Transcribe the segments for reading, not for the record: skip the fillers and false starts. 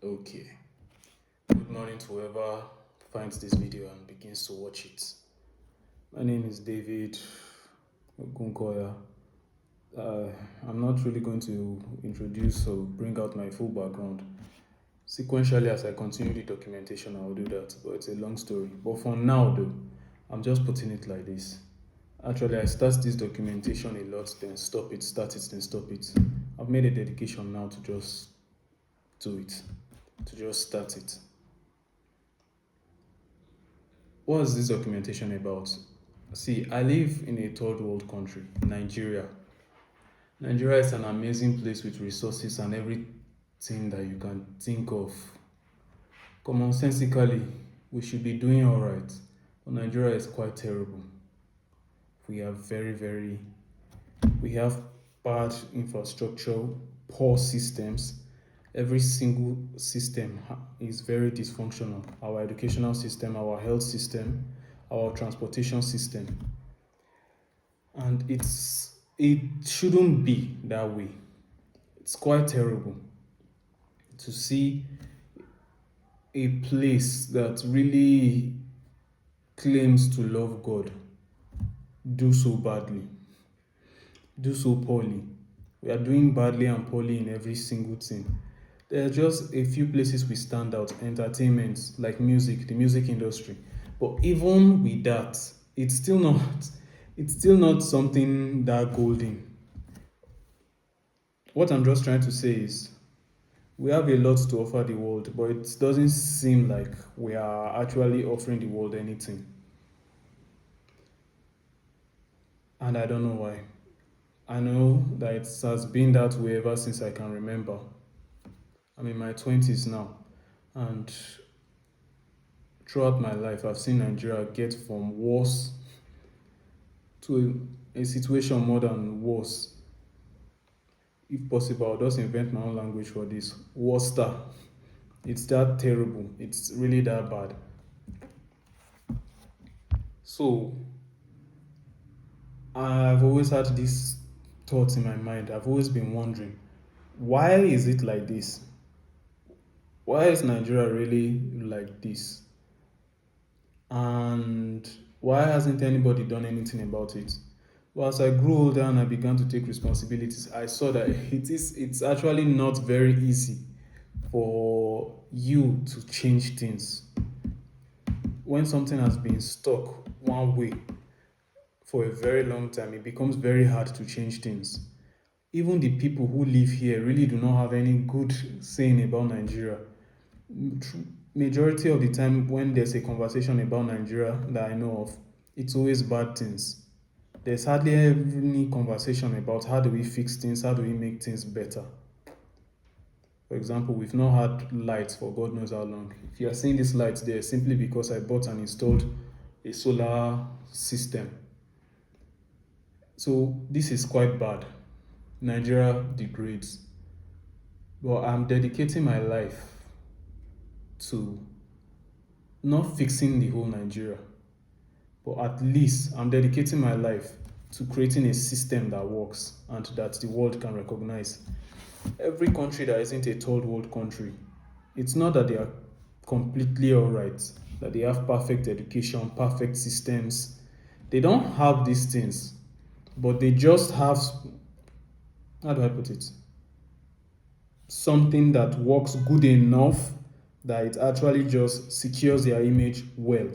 Okay. Good morning to whoever finds this video and begins to watch it. My name is David Ogunkoya. Uh, I'm not really going to introduce or bring out my full background. Sequentially, as I continue the documentation, I will do that, but it's a long story. But for now, though, I'm just putting it like this. Actually, I start this documentation a lot, then stop it, start it, then stop it. I've made a dedication now to just do it, to just start it. What is this documentation about? See, I live in a third world country, Nigeria. Nigeria is an amazing place with resources and everything that you can think of. Commonsensically, we should be doing alright, but Nigeria is quite terrible. We are we have bad infrastructure, poor systems. Every single system is very dysfunctional. Our educational system, our health system, our transportation system. And it shouldn't be that way. It's quite terrible to see a place that really claims to love God do so badly, do so poorly. We are doing badly and poorly in every single thing. There are just a few places we stand out, entertainment, like music, the music industry. But even with that, it's still not it's still not something that golden. What I'm just trying to say is we have a lot to offer the world, but it doesn't seem like we are actually offering the world anything. And I don't know why. I know that it has been that way ever since I can remember. I'm in my 20s now, and throughout my life, I've seen Nigeria get from worse to a situation more than worse. If possible, I'll just invent my own language for this. Worster. It's that terrible. It's really that bad. So, I've always had this thought in my mind. I've always been wondering, why is it like this? Why is Nigeria really like this? And why hasn't anybody done anything about it? Well, as I grew older and I began to take responsibilities, I saw that it's actually not very easy for you to change things. When something has been stuck one way for a very long time, it becomes very hard to change things. Even the people who live here really do not have any good saying about Nigeria. Majority of the time when there's a conversation about Nigeria that I know of, it's always bad things. There's hardly any conversation about how do we fix things, how do we make things better. For example, we've not had lights for God knows how long. If you are seeing these lights there, simply because I bought and installed a solar system. So this is quite bad. Nigeria degrades. But I'm dedicating my life to not fixing the whole Nigeria, but at least I'm dedicating my life to creating a system that works and that the world can recognize. Every country that isn't a third world country, it's not that they are completely all right, that they have perfect education, perfect systems. They don't have these things, but they just have, how do I put it? Something that works good enough that it actually just secures their image well.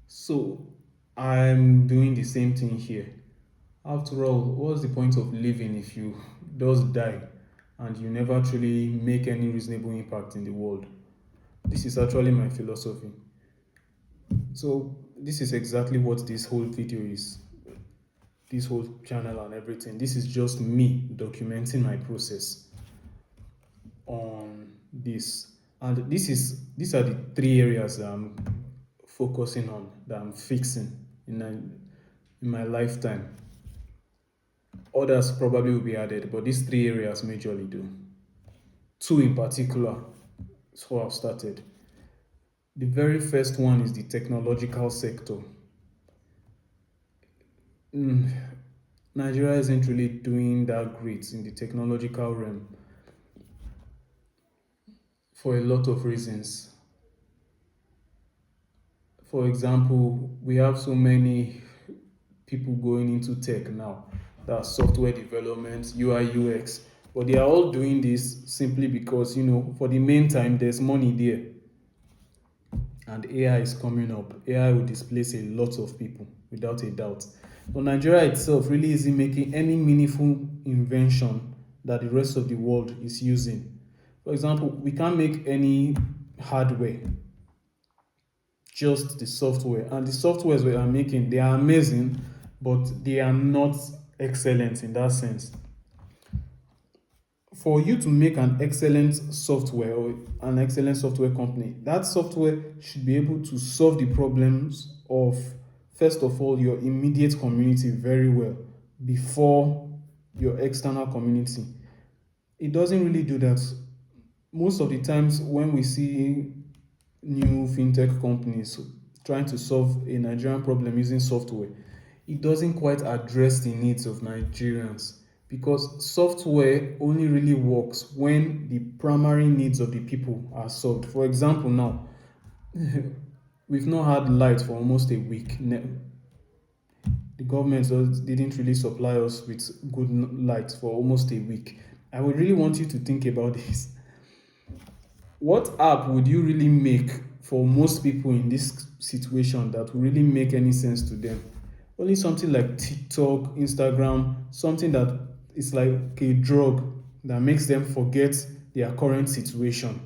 So I'm doing the same thing here. After all, what's the point of living if you just die and you never truly make any reasonable impact in the world? This is actually my philosophy. So this is exactly what this whole video is. This whole channel and everything. This is just me documenting my process on this. And these are the three areas that I'm focusing on, that I'm fixing in my lifetime. Others probably will be added, but these three areas majorly do. Two in particular is how I've started. The very first one is the technological sector. Mm, Nigeria isn't really doing that great in the technological realm. for a lot of reasons. For example, we have so many people going into tech now, that's software development, UI, UX, but they are all doing this simply because, for the meantime, there's money there and AI is coming up. AI will displace a lot of people without a doubt. But Nigeria itself really isn't making any meaningful invention that the rest of the world is using. For example, we can't make any hardware, just the software. And the softwares we are making, they are amazing, but they are not excellent in that sense. For you to make an excellent software or an excellent software company, that software should be able to solve the problems of, first of all, your immediate community very well before your external community. It doesn't really do that. Most of the times when we see new fintech companies trying to solve a Nigerian problem using software, it doesn't quite address the needs of Nigerians, because software only really works when the primary needs of the people are solved. For example, now we've not had light for almost a week. The government didn't really supply us with good light for almost a week. I would really want you to think about this. What app would you really make for most people in this situation that will really make any sense to them? Only something like TikTok, Instagram, something that is like a drug that makes them forget their current situation.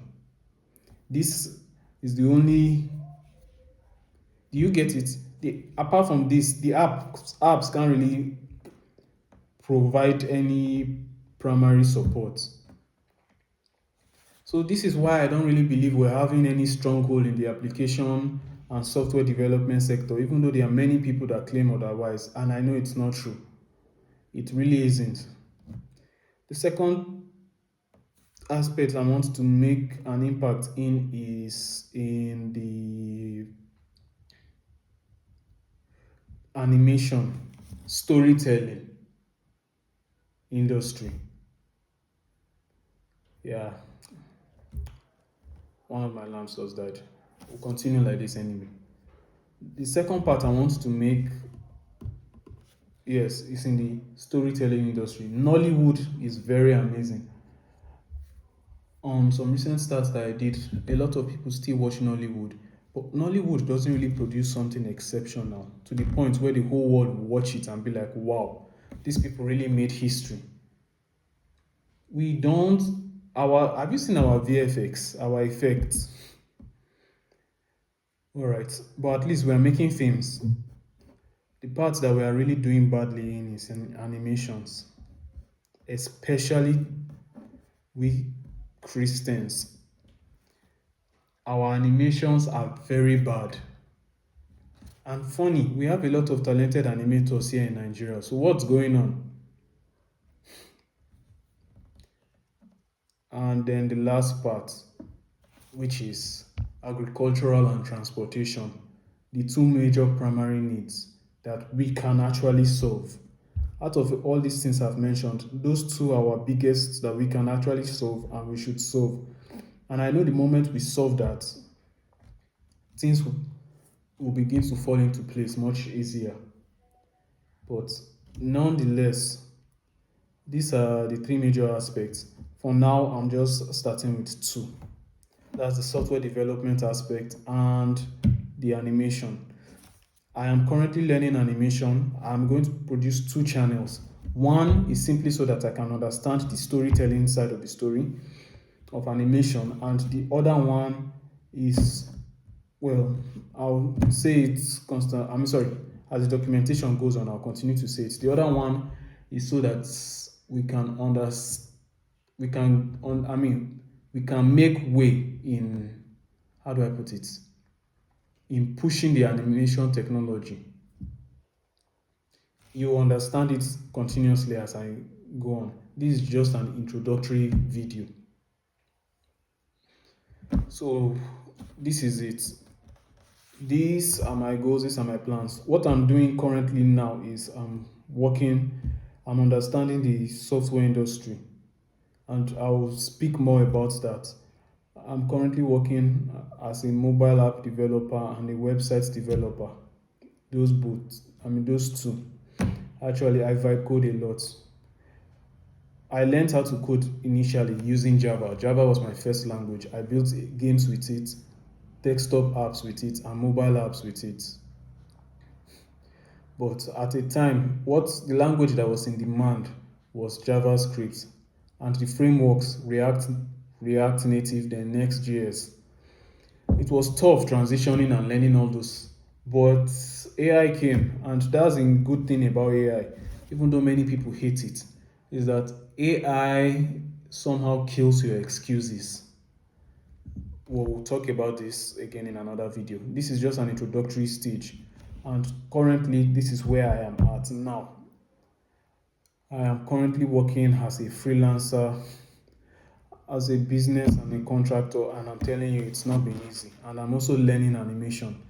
This is the only. Do you get it? Apart from this, the apps can't really provide any primary support. So this is why I don't really believe we're having any stronghold in the application and software development sector, even though there are many people that claim otherwise, and I know it's not true. It really isn't. The second aspect I want to make an impact in is in the animation, storytelling industry. Yeah, one of my lamps just died. We'll continue like this anyway. The second part I want to make, yes, is in the storytelling industry. Nollywood is very amazing. On some recent stats that I did, a lot of people still watch Nollywood, but Nollywood doesn't really produce something exceptional to the point where the whole world will watch it and be like, wow, these people really made history. We don't. Our Have you seen our VFX, our effects? All right, but at least we are making films. The parts that we are really doing badly in is in animations, especially we Christians. Our animations are very bad. And funny, we have a lot of talented animators here in Nigeria. So what's going on? And then the last part, which is agricultural and transportation, the two major primary needs that we can actually solve. Out of all these things I've mentioned, those two are our biggest that we can actually solve and we should solve. And I know the moment we solve that, things will begin to fall into place much easier. But nonetheless, these are the three major aspects. For now, I'm just starting with two. That's the software development aspect and the animation. I am currently learning animation. I'm going to produce two channels. One is simply so that I can understand the storytelling side of the story of animation, and the other one is, well, I'll say it's constant. I mean, sorry, as the documentation goes on, I'll continue to say it. The other one is so that we can understand, we can make way in, how do I put it, in pushing the animation technology. You understand it continuously as I go on. This is just an introductory video. So this is it. These are my goals, these are my plans. What I'm doing currently now is I'm understanding the software industry, and I'll speak more about that. I'm currently working as a mobile app developer and a website developer. Those both, I mean, those two. Actually, I vibe code a lot. I learned how to code initially using Java. Java was my first language. I built games with it, desktop apps with it, and mobile apps with it. But at a time, what the language that was in demand was JavaScript, and the frameworks React Native, then Next.js. It was tough transitioning and learning all those, but AI came, and that's a good thing about AI. Even though many people hate it, is that AI somehow kills your excuses. We'll talk about this again in another video. This is just an introductory stage, and currently this is where I am at now. I am currently working as a freelancer, as a business and a contractor, and I'm telling you, it's not been easy. And I'm also learning animation.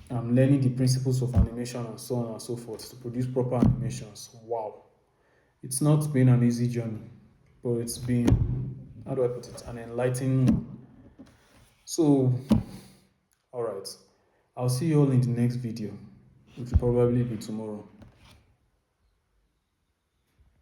I'm learning the principles of animation and so on and so forth to produce proper animations. Wow. It's not been an easy journey, but it's been, how do I put it, an enlightening one. So, all right. I'll see you all in the next video, which will probably be tomorrow.